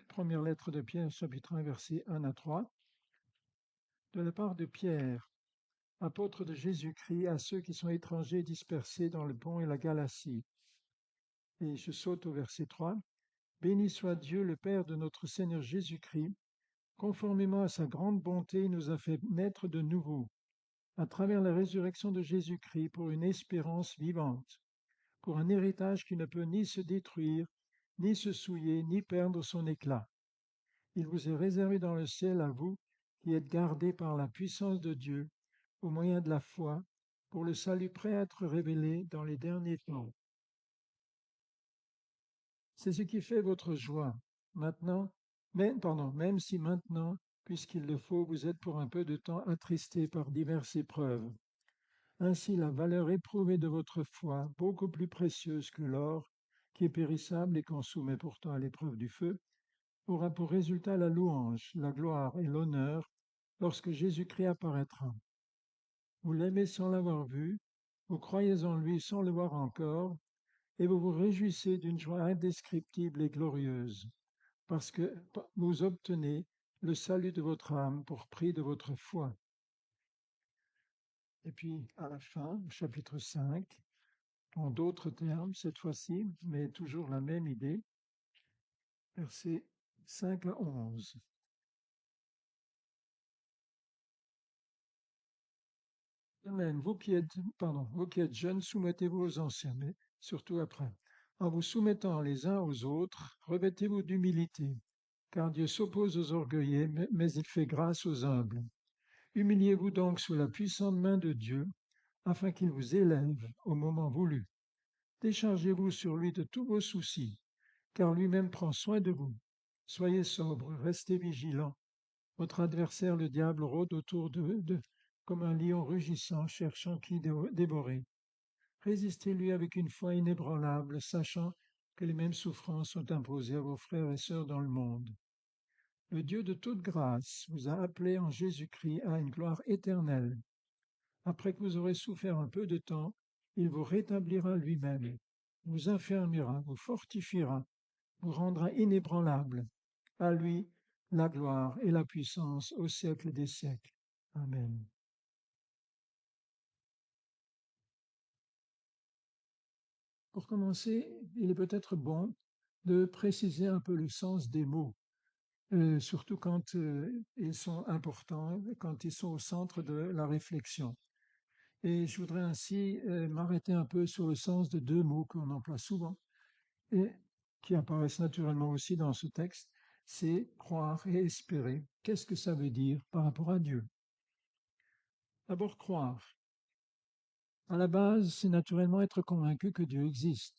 première lettre de Pierre, chapitre 1, versets 1 à 3. De la part de Pierre, apôtre de Jésus-Christ, à ceux qui sont étrangers dispersés dans le Pont et la Galatie. Et je saute au verset 3. Béni soit Dieu, le Père de notre Seigneur Jésus-Christ, conformément à sa grande bonté, il nous a fait naître de nouveau, à travers la résurrection de Jésus-Christ, pour une espérance vivante, pour un héritage qui ne peut ni se détruire, ni se souiller, ni perdre son éclat. Il vous est réservé dans le ciel à vous, qui êtes gardés par la puissance de Dieu, au moyen de la foi, pour le salut prêt à être révélé dans les derniers temps. C'est ce qui fait votre joie, même si maintenant, puisqu'il le faut, vous êtes pour un peu de temps attristés par diverses épreuves. Ainsi, la valeur éprouvée de votre foi, beaucoup plus précieuse que l'or, qui est périssable et qu'on soumet pourtant à l'épreuve du feu, aura pour résultat la louange, la gloire et l'honneur lorsque Jésus-Christ apparaîtra. Vous l'aimez sans l'avoir vu, vous croyez en lui sans le voir encore, et vous vous réjouissez d'une joie indescriptible et glorieuse, parce que vous obtenez le salut de votre âme pour prix de votre foi. Et puis, à la fin, chapitre 5, en d'autres termes cette fois-ci, mais toujours la même idée, versets 5 à 11. De même, vous qui êtes jeunes, soumettez-vous aux anciens, mais surtout après. En vous soumettant les uns aux autres, revêtez-vous d'humilité, car Dieu s'oppose aux orgueilleux, mais il fait grâce aux humbles. Humiliez-vous donc sous la puissante main de Dieu, afin qu'il vous élève au moment voulu. Déchargez-vous sur lui de tous vos soucis, car lui-même prend soin de vous. Soyez sobres, restez vigilants. Votre adversaire, le diable, rôde autour comme un lion rugissant, cherchant qui dévorer. Résistez-lui avec une foi inébranlable, sachant que les mêmes souffrances sont imposées à vos frères et sœurs dans le monde. Le Dieu de toute grâce vous a appelés en Jésus-Christ à une gloire éternelle. Après que vous aurez souffert un peu de temps, il vous rétablira lui-même, vous affermira, vous fortifiera, vous rendra inébranlable. À lui, la gloire et la puissance au siècle des siècles. Amen. Pour commencer, il est peut-être bon de préciser un peu le sens des mots, surtout quand ils sont importants, quand ils sont au centre de la réflexion. Et je voudrais ainsi m'arrêter un peu sur le sens de deux mots qu'on emploie souvent et qui apparaissent naturellement aussi dans ce texte, c'est croire et espérer. Qu'est-ce que ça veut dire par rapport à Dieu? D'abord, croire. À la base, c'est naturellement être convaincu que Dieu existe,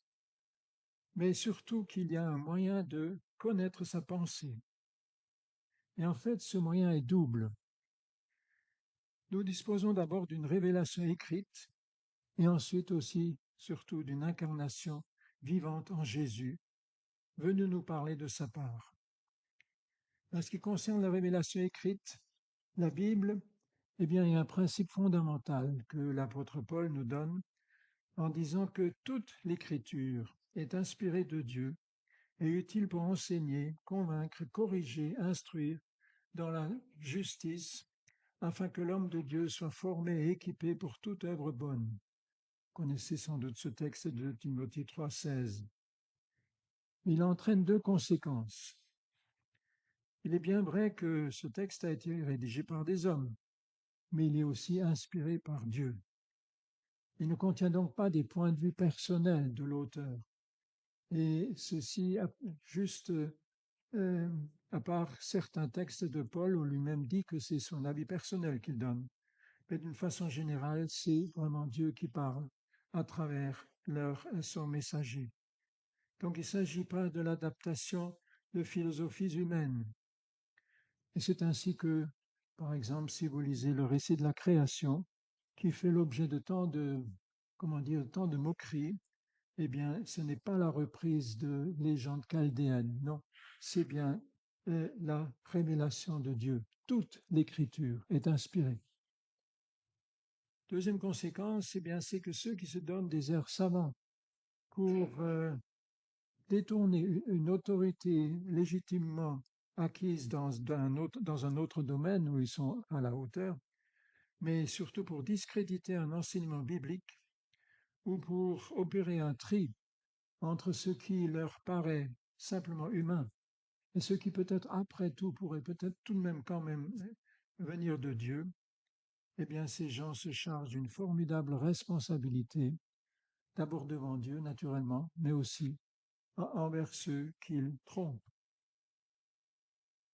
mais surtout qu'il y a un moyen de connaître sa pensée. Et en fait, ce moyen est double. Nous disposons d'abord d'une révélation écrite et ensuite aussi, surtout, d'une incarnation vivante en Jésus, venu nous parler de sa part. En ce qui concerne la révélation écrite, la Bible, eh bien, il y a un principe fondamental que l'apôtre Paul nous donne en disant que toute l'écriture est inspirée de Dieu et utile pour enseigner, convaincre, corriger, instruire dans la justice, afin que l'homme de Dieu soit formé et équipé pour toute œuvre bonne. Vous connaissez sans doute ce texte de Timothée 3,16. Il entraîne deux conséquences. Il est bien vrai que ce texte a été rédigé par des hommes, mais il est aussi inspiré par Dieu. Il ne contient donc pas des points de vue personnels de l'auteur. Et ceci juste à part certains textes de Paul où lui-même dit que c'est son avis personnel qu'il donne. Mais d'une façon générale, c'est vraiment Dieu qui parle à travers son messager. Donc il ne s'agit pas de l'adaptation de philosophies humaines. Et c'est ainsi que, par exemple, si vous lisez le récit de la création, qui fait l'objet de tant de moqueries, eh bien, ce n'est pas la reprise de légendes chaldéennes, non, c'est bien la révélation de Dieu. Toute l'écriture est inspirée. Deuxième conséquence, c'est que ceux qui se donnent des airs savants pour détourner une autorité légitimement acquise dans un autre domaine où ils sont à la hauteur, mais surtout pour discréditer un enseignement biblique ou pour opérer un tri entre ce qui leur paraît simplement humain et ce qui peut-être après tout pourrait peut-être tout de même quand même venir de Dieu, eh bien ces gens se chargent d'une formidable responsabilité, d'abord devant Dieu naturellement, mais aussi envers ceux qu'ils trompent.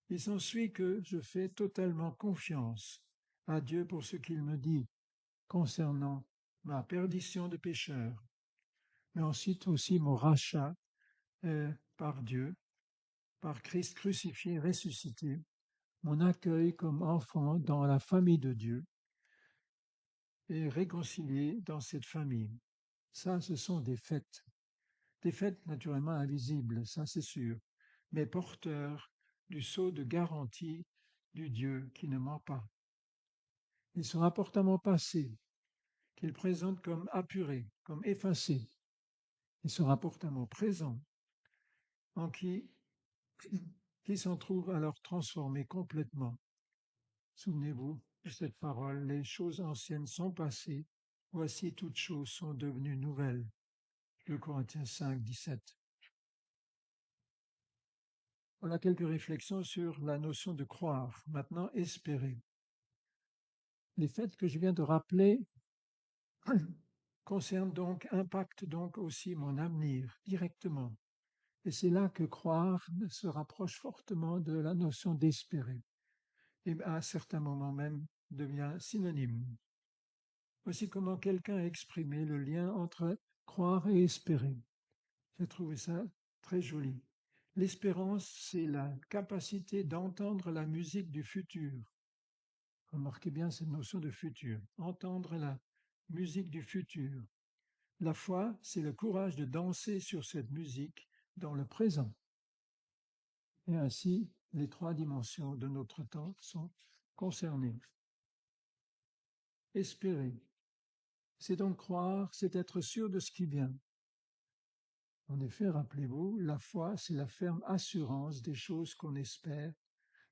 Il s'ensuit que je fais totalement confiance à Dieu pour ce qu'il me dit concernant ma perdition de pécheur, mais ensuite aussi mon rachat par Dieu, par Christ crucifié, ressuscité, mon accueil comme enfant dans la famille de Dieu et réconcilié dans cette famille. Ça, ce sont des faits naturellement invisibles, ça c'est sûr, mais porteurs du sceau de garantie du Dieu qui ne ment pas. Ils sont importantement passés, qu'ils présentent comme apurés, comme effacés. Ils sont importantement présents, en qui s'en trouvent alors transformés complètement. Souvenez-vous de cette parole, les choses anciennes sont passées, voici toutes choses sont devenues nouvelles. 2 Corinthiens 5, 17. Voilà quelques réflexions sur la notion de croire. Maintenant, espérer. Les faits que je viens de rappeler impactent donc aussi mon avenir directement. Et c'est là que croire se rapproche fortement de la notion d'espérer. Et à certains moments même devient synonyme. Voici comment quelqu'un a exprimé le lien entre croire et espérer. J'ai trouvé ça très joli. L'espérance, c'est la capacité d'entendre la musique du futur. Remarquez bien cette notion de futur. Entendre la musique du futur. La foi, c'est le courage de danser sur cette musique dans le présent. Et ainsi, les trois dimensions de notre temps sont concernées. Espérer, c'est donc croire, c'est être sûr de ce qui vient. En effet, rappelez-vous, la foi, c'est la ferme assurance des choses qu'on espère,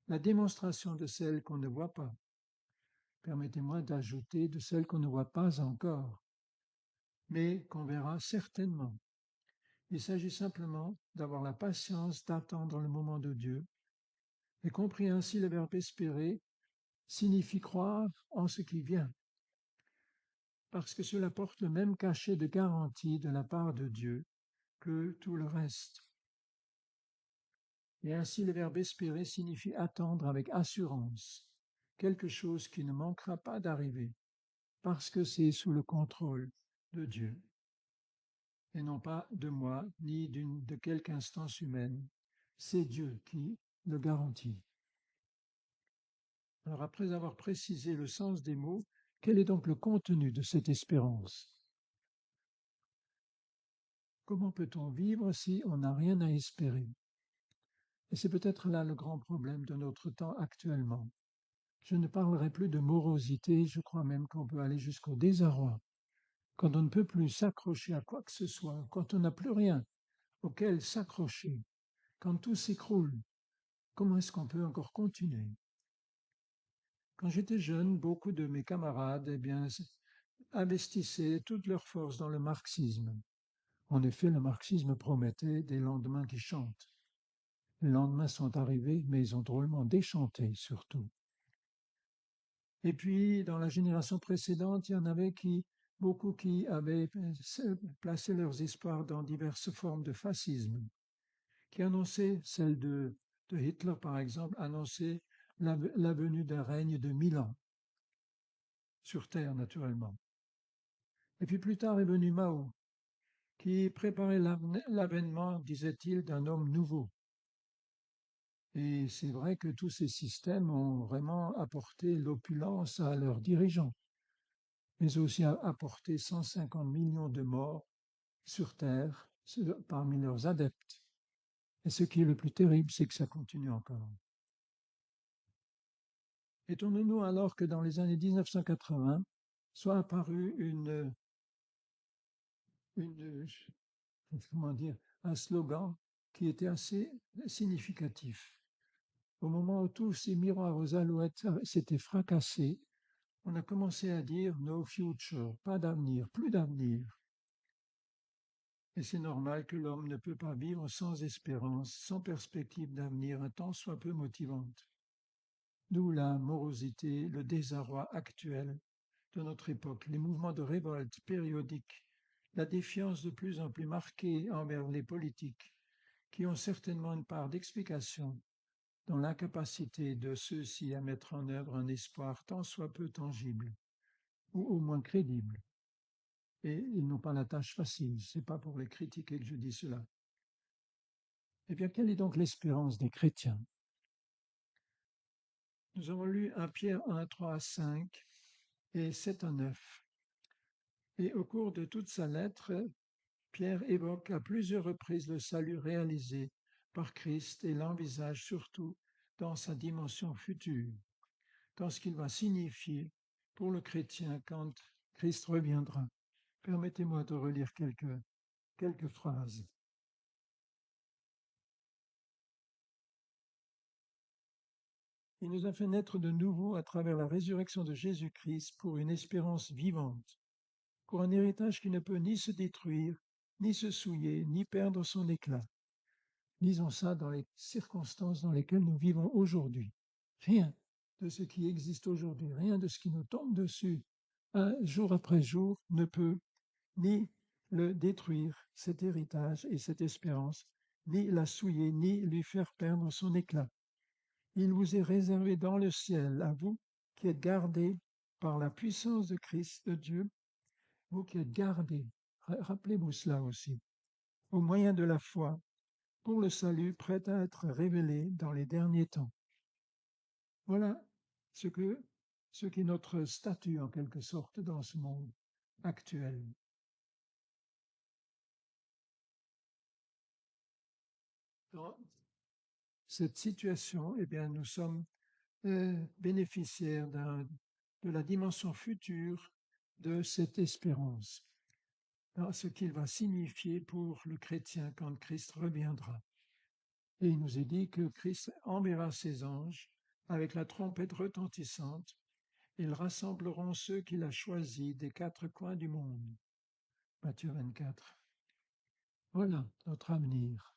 la démonstration de celles qu'on ne voit pas. Permettez-moi d'ajouter de celles qu'on ne voit pas encore, mais qu'on verra certainement. Il s'agit simplement d'avoir la patience d'attendre le moment de Dieu. Et compris ainsi, le verbe espérer signifie croire en ce qui vient, parce que cela porte le même cachet de garantie de la part de Dieu que tout le reste. Et ainsi, le verbe espérer signifie attendre avec assurance quelque chose qui ne manquera pas d'arriver, parce que c'est sous le contrôle de Dieu, et non pas de moi, ni de quelque instance humaine. C'est Dieu qui le garantit. Alors, après avoir précisé le sens des mots, quel est donc le contenu de cette espérance? Comment peut-on vivre si on n'a rien à espérer? Et c'est peut-être là le grand problème de notre temps actuellement. Je ne parlerai plus de morosité, je crois même qu'on peut aller jusqu'au désarroi. Quand on ne peut plus s'accrocher à quoi que ce soit, quand on n'a plus rien auquel s'accrocher, quand tout s'écroule, comment est-ce qu'on peut encore continuer? Quand j'étais jeune, beaucoup de mes camarades, investissaient toutes leurs forces dans le marxisme. En effet, le marxisme promettait des lendemains qui chantent. Les lendemains sont arrivés, mais ils ont drôlement déchanté surtout. Et puis, dans la génération précédente, il y en avait beaucoup qui avaient placé leurs espoirs dans diverses formes de fascisme, qui annonçaient, celle de Hitler par exemple, annonçait la venue d'un règne de 1000 ans, sur Terre naturellement. Et puis plus tard est venu Mao, qui préparait l'avènement, disait-il, d'un homme nouveau. Et c'est vrai que tous ces systèmes ont vraiment apporté l'opulence à leurs dirigeants, mais aussi apporté 150 millions de morts sur Terre parmi leurs adeptes. Et ce qui est le plus terrible, c'est que ça continue encore. Étonnons-nous alors que dans les années 1980 soit apparue comment dire, un slogan qui était assez significatif. Au moment où tous ces miroirs aux alouettes s'étaient fracassés, on a commencé à dire no future, pas d'avenir, plus d'avenir. Et c'est normal que l'homme ne peut pas vivre sans espérance, sans perspective d'avenir, un tant soit peu motivante. D'où la morosité, le désarroi actuel de notre époque, les mouvements de révolte périodiques, la défiance de plus en plus marquée envers les politiques, qui ont certainement une part d'explication dans l'incapacité de ceux-ci à mettre en œuvre un espoir tant soit peu tangible, ou au moins crédible. Et ils n'ont pas la tâche facile, ce n'est pas pour les critiquer que je dis cela. Eh bien, quelle est donc l'espérance des chrétiens? Nous avons lu 1 Pierre 1, 3 à 5 et 7 à 9. Et au cours de toute sa lettre, Pierre évoque à plusieurs reprises le salut réalisé par Christ et l'envisage surtout dans sa dimension future, dans ce qu'il va signifier pour le chrétien quand Christ reviendra. Permettez-moi de relire quelques phrases. Il nous a fait naître de nouveau à travers la résurrection de Jésus-Christ pour une espérance vivante, pour un héritage qui ne peut ni se détruire, ni se souiller, ni perdre son éclat. Lisons ça dans les circonstances dans lesquelles nous vivons aujourd'hui. Rien de ce qui existe aujourd'hui, rien de ce qui nous tombe dessus, jour après jour, ne peut ni le détruire, cet héritage et cette espérance, ni la souiller, ni lui faire perdre son éclat. Il vous est réservé dans le ciel, à vous qui êtes gardés par la puissance de Christ, de Dieu, vous qui êtes gardés, rappelez-vous cela aussi, au moyen de la foi, pour le salut prêt à être révélé dans les derniers temps. Voilà ce qui est notre statut en quelque sorte dans ce monde actuel. Dans cette situation, eh bien, nous sommes bénéficiaires de la dimension future de cette espérance, dans ce qu'il va signifier pour le chrétien quand Christ reviendra. Et il nous est dit que Christ enverra ses anges avec la trompette retentissante. Ils rassembleront ceux qu'il a choisis des 4 coins du monde. Matthieu 24. Voilà notre avenir,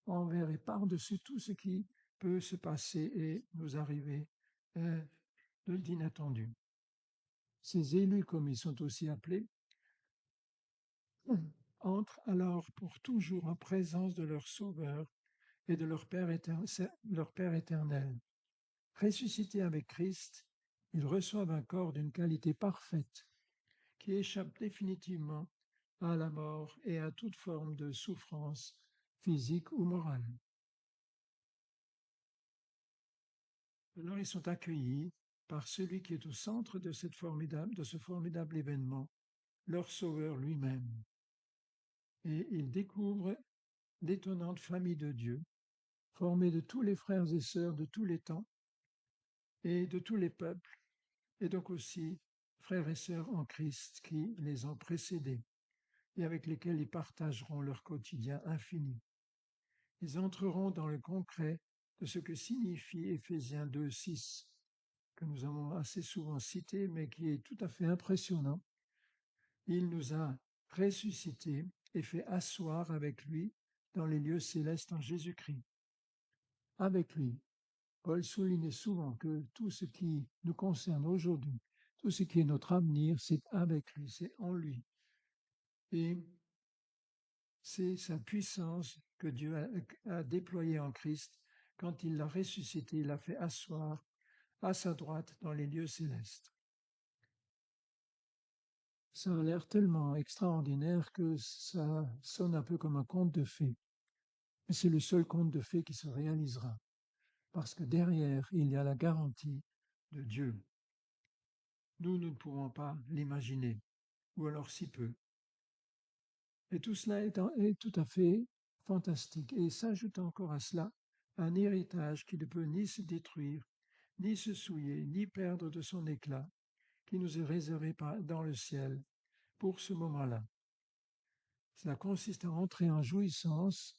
envers et par-dessus tout ce qui peut se passer et nous arriver d'inattendu. Ces élus, comme ils sont aussi appelés, entrent alors pour toujours en présence de leur Sauveur et de leur Père éternel. Ressuscités avec Christ, ils reçoivent un corps d'une qualité parfaite qui échappe définitivement à la mort et à toute forme de souffrance physique ou morale. Alors ils sont accueillis par celui qui est au centre de ce formidable événement, leur Sauveur lui-même. Et ils découvrent l'étonnante famille de Dieu, formée de tous les frères et sœurs de tous les temps et de tous les peuples, et donc aussi frères et sœurs en Christ qui les ont précédés et avec lesquels ils partageront leur quotidien infini. Ils entreront dans le concret de ce que signifie Éphésiens 2, 6, que nous avons assez souvent cité, mais qui est tout à fait impressionnant. Il nous a ressuscités et fait asseoir avec lui dans les lieux célestes en Jésus-Christ. Avec lui. Paul souligne souvent que tout ce qui nous concerne aujourd'hui, tout ce qui est notre avenir, c'est avec lui, c'est en lui. Et c'est sa puissance que Dieu a déployée en Christ quand il l'a ressuscité, il l'a fait asseoir à sa droite dans les lieux célestes. Ça a l'air tellement extraordinaire que ça sonne un peu comme un conte de fées. Mais c'est le seul conte de fées qui se réalisera, parce que derrière, il y a la garantie de Dieu. Nous ne pouvons pas l'imaginer, ou alors si peu. Et tout cela est tout à fait fantastique. Et s'ajoute encore à cela un héritage qui ne peut ni se détruire, ni se souiller, ni perdre de son éclat, qui nous est réservé dans le ciel pour ce moment-là. Cela consiste à entrer en jouissance,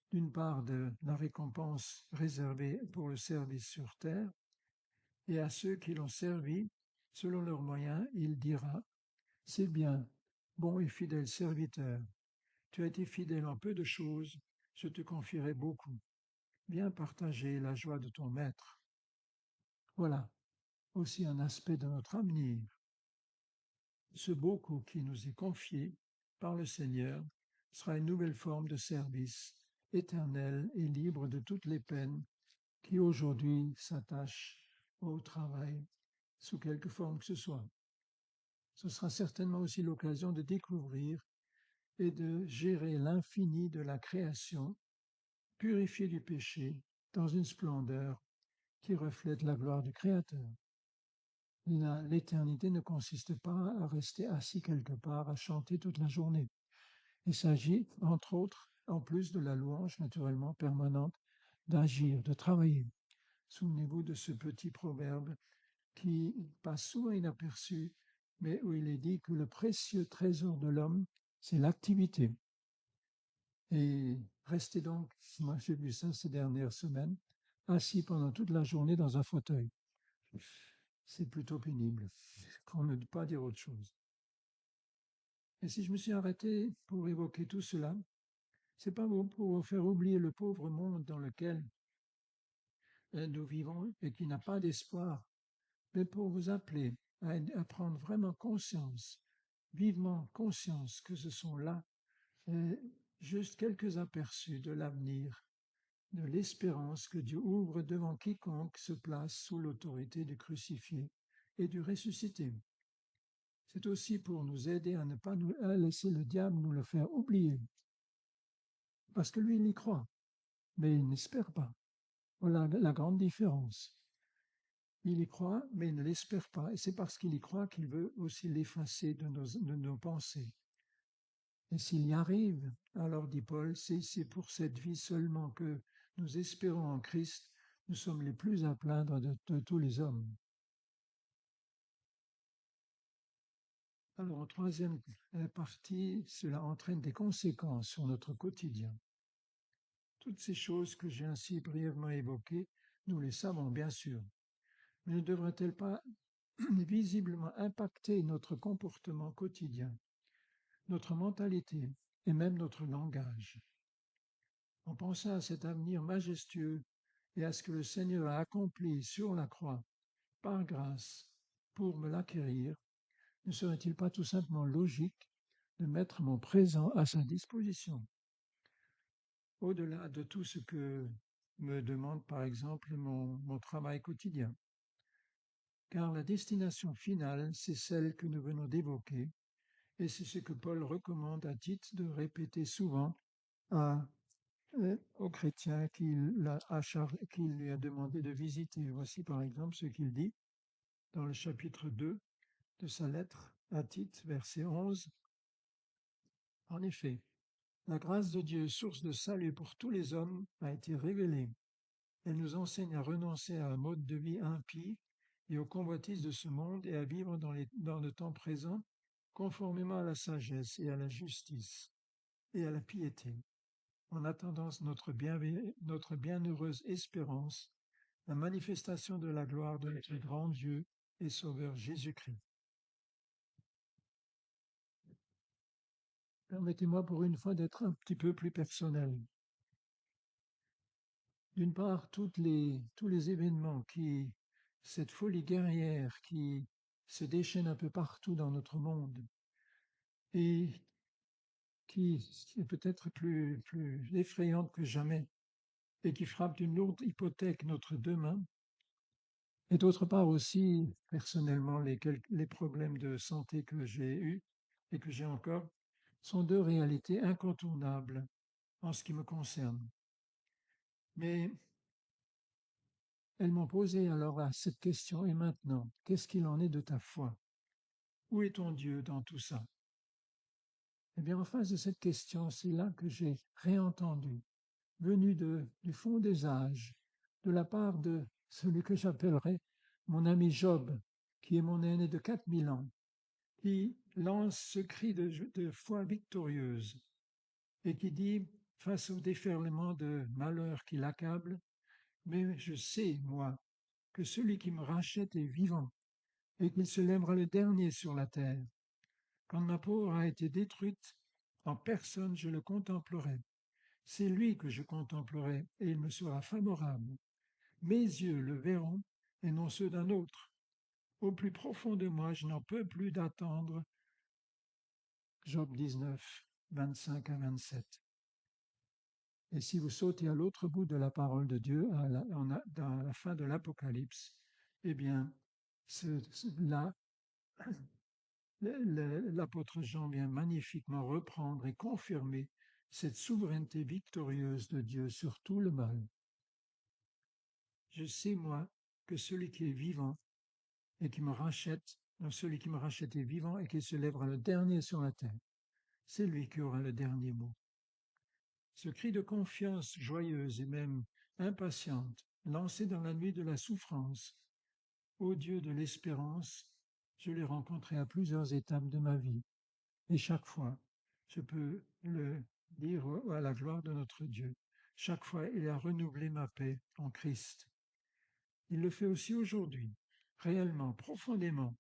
d'une part, de la récompense réservée pour le service sur terre, et à ceux qui l'ont servi, selon leurs moyens, il dira: c'est bien, bon et fidèle serviteur, tu as été fidèle en peu de choses, je te confierai beaucoup. Viens partager la joie de ton maître. Voilà aussi un aspect de notre avenir. Ce beaucoup qui nous est confié par le Seigneur sera une nouvelle forme de service éternel et libre de toutes les peines qui aujourd'hui s'attachent au travail sous quelque forme que ce soit. Ce sera certainement aussi l'occasion de découvrir et de gérer l'infini de la création, purifiée du péché, dans une splendeur qui reflète la gloire du Créateur. L'éternité ne consiste pas à rester assis quelque part, à chanter toute la journée. Il s'agit, entre autres, en plus de la louange naturellement permanente, d'agir, de travailler. Souvenez-vous de ce petit proverbe qui passe souvent inaperçu, mais où il est dit que le précieux trésor de l'homme, c'est l'activité. Et restez donc, moi j'ai vu ça ces dernières semaines, assis pendant toute la journée dans un fauteuil. C'est plutôt pénible, pour ne pas dire autre chose. Et si je me suis arrêté pour évoquer tout cela, c'est pas pour vous faire oublier le pauvre monde dans lequel nous vivons et qui n'a pas d'espoir, mais pour vous appeler à prendre vraiment conscience, vivement conscience que ce sont là juste quelques aperçus de l'avenir, de l'espérance que Dieu ouvre devant quiconque se place sous l'autorité du crucifié et du ressuscité. C'est aussi pour nous aider à ne pas laisser le diable nous le faire oublier. Parce que lui, il y croit, mais il n'espère pas. Voilà la grande différence. Il y croit, mais il ne l'espère pas. Et c'est parce qu'il y croit qu'il veut aussi l'effacer de nos pensées. Et s'il y arrive, alors, dit Paul, c'est pour cette vie seulement que nous espérons en Christ, nous sommes les plus à plaindre de tous les hommes. Alors, en troisième partie, cela entraîne des conséquences sur notre quotidien. Toutes ces choses que j'ai ainsi brièvement évoquées, nous les savons bien sûr, mais ne devraient-elles pas visiblement impacter notre comportement quotidien, notre mentalité et même notre langage? En pensant à cet avenir majestueux et à ce que le Seigneur a accompli sur la croix, par grâce, pour me l'acquérir, ne serait-il pas tout simplement logique de mettre mon présent à sa disposition? Au-delà de tout ce que me demande par exemple mon travail quotidien. Car la destination finale, c'est celle que nous venons d'évoquer, et c'est ce que Paul recommande à Tite de répéter souvent aux chrétiens qu'il lui a demandé de visiter. Voici par exemple ce qu'il dit dans le chapitre 2 de sa lettre à Tite, verset 11. En effet, la grâce de Dieu, source de salut pour tous les hommes, a été révélée. Elle nous enseigne à renoncer à un mode de vie impie et aux convoitises de ce monde et à vivre dans le temps présent conformément à la sagesse et à la justice et à la piété, en attendant notre bienheureuse espérance, la manifestation de la gloire de notre grand Dieu et Sauveur Jésus-Christ. Permettez-moi pour une fois d'être un petit peu plus personnel. D'une part, tous les événements cette folie guerrière qui se déchaîne un peu partout dans notre monde et qui est peut-être plus effrayante que jamais et qui frappe d'une lourde hypothèque notre demain. Et d'autre part aussi, personnellement, les problèmes de santé que j'ai eus et que j'ai encore sont deux réalités incontournables en ce qui me concerne. Mais elles m'ont posé alors cette question, et maintenant, qu'est-ce qu'il en est de ta foi? Où est ton Dieu dans tout ça? Eh bien, en face de cette question, c'est là que j'ai réentendu, venu du fond des âges, de la part de celui que j'appellerais mon ami Job, qui est mon aîné de 4000 ans, qui lance ce cri de foi victorieuse. et qui dit, face au déferlement de malheur qui l'accable, mais je sais, moi, que celui qui me rachète est vivant et qu'il se lèvera le dernier sur la terre. Quand ma peau aura été détruite, en personne je le contemplerai. C'est lui que je contemplerai et il me sera favorable. Mes yeux le verront et non ceux d'un autre. Au plus profond de moi, je n'en peux plus d'attendre. Job 19, 25 à 27. Et si vous sautez à l'autre bout de la parole de Dieu, dans la fin de l'Apocalypse, eh bien, là, l'apôtre Jean vient magnifiquement reprendre et confirmer cette souveraineté victorieuse de Dieu sur tout le mal. Je sais, moi, que celui qui est vivant et qui me rachète, celui qui me rachète est vivant et qui se lèvera le dernier sur la terre. C'est lui qui aura le dernier mot. Ce cri de confiance joyeuse et même impatiente, lancé dans la nuit de la souffrance, ô Dieu de l'espérance, je l'ai rencontré à plusieurs étapes de ma vie. Et chaque fois, je peux le dire à la gloire de notre Dieu. Chaque fois, il a renouvelé ma paix en Christ. Il le fait aussi aujourd'hui, réellement, profondément.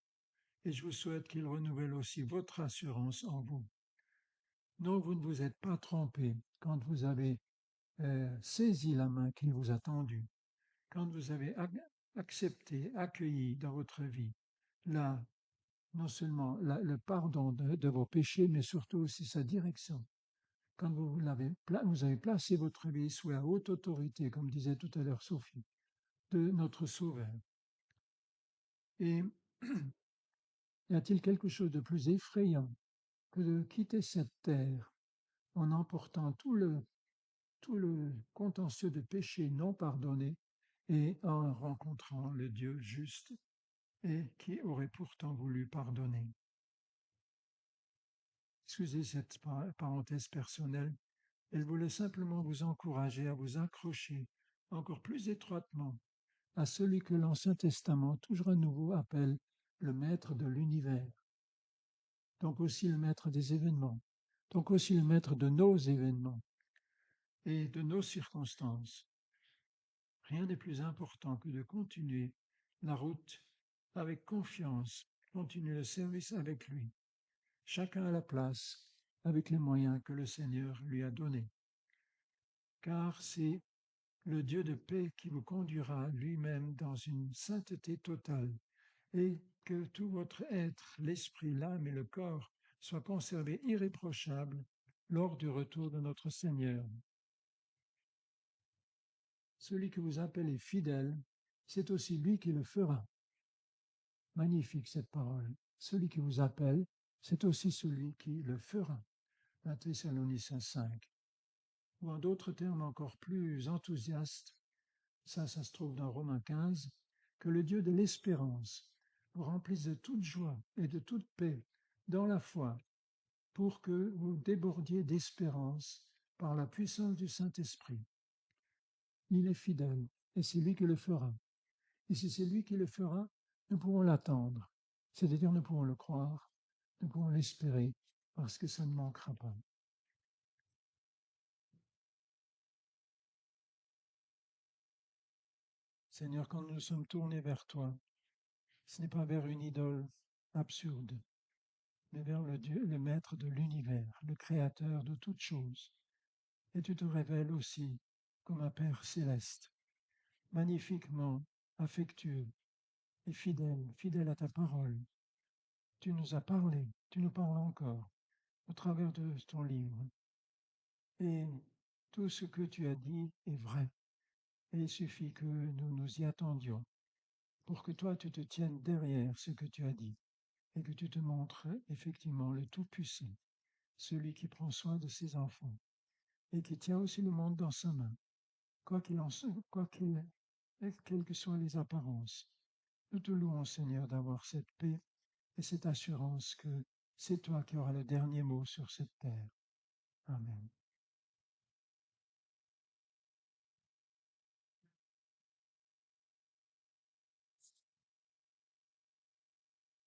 Et je vous souhaite qu'il renouvelle aussi votre assurance en vous. Non, vous ne vous êtes pas trompé quand vous avez saisi la main qu'il vous a tendue, quand vous avez accepté, accueilli dans votre vie là, non seulement le pardon de vos péchés, mais surtout aussi sa direction. Quand vous avez placé votre vie sous la haute autorité, comme disait tout à l'heure Sophie, de notre Sauveur. Et y a-t-il quelque chose de plus effrayant que de quitter cette terre en emportant tout le contentieux de péché non pardonné et en rencontrant le Dieu juste et qui aurait pourtant voulu pardonner? Excusez cette parenthèse personnelle. Elle voulait simplement vous encourager à vous accrocher encore plus étroitement à celui que l'Ancien Testament, toujours à nouveau, appelle le maître de l'univers, donc aussi le maître des événements, donc aussi le maître de nos événements et de nos circonstances. Rien n'est plus important que de continuer la route avec confiance, continuer le service avec lui, chacun à la place, avec les moyens que le Seigneur lui a donnés. Car c'est le Dieu de paix qui vous conduira lui-même dans une sainteté totale, et que tout votre être, l'esprit, l'âme et le corps soient conservés irréprochables lors du retour de notre Seigneur. Celui que vous appelez fidèle, c'est aussi lui qui le fera. Magnifique cette parole. Celui qui vous appelle, c'est aussi celui qui le fera. 1 Thessaloniciens 5. Ou en d'autres termes encore plus enthousiastes, ça se trouve dans Romains 15, que le Dieu de l'espérance vous remplisse de toute joie et de toute paix dans la foi, pour que vous débordiez d'espérance par la puissance du Saint-Esprit. Il est fidèle et c'est lui qui le fera. Et si c'est lui qui le fera, nous pouvons l'attendre, c'est-à-dire nous pouvons le croire, nous pouvons l'espérer, parce que ça ne manquera pas. Seigneur, quand nous sommes tournés vers toi, ce n'est pas vers une idole absurde, mais vers le Dieu, le maître de l'univers, le créateur de toutes choses. Et tu te révèles aussi comme un Père céleste, magnifiquement affectueux et fidèle à ta parole. Tu nous as parlé, tu nous parles encore au travers de ton livre. Et tout ce que tu as dit est vrai. Et il suffit que nous nous y attendions pour que toi tu te tiennes derrière ce que tu as dit et que tu te montres effectivement le Tout-Puissant, celui qui prend soin de ses enfants et qui tient aussi le monde dans sa main, quelles que soient les apparences. Nous te louons, Seigneur, d'avoir cette paix et cette assurance que c'est toi qui auras le dernier mot sur cette terre. Amen.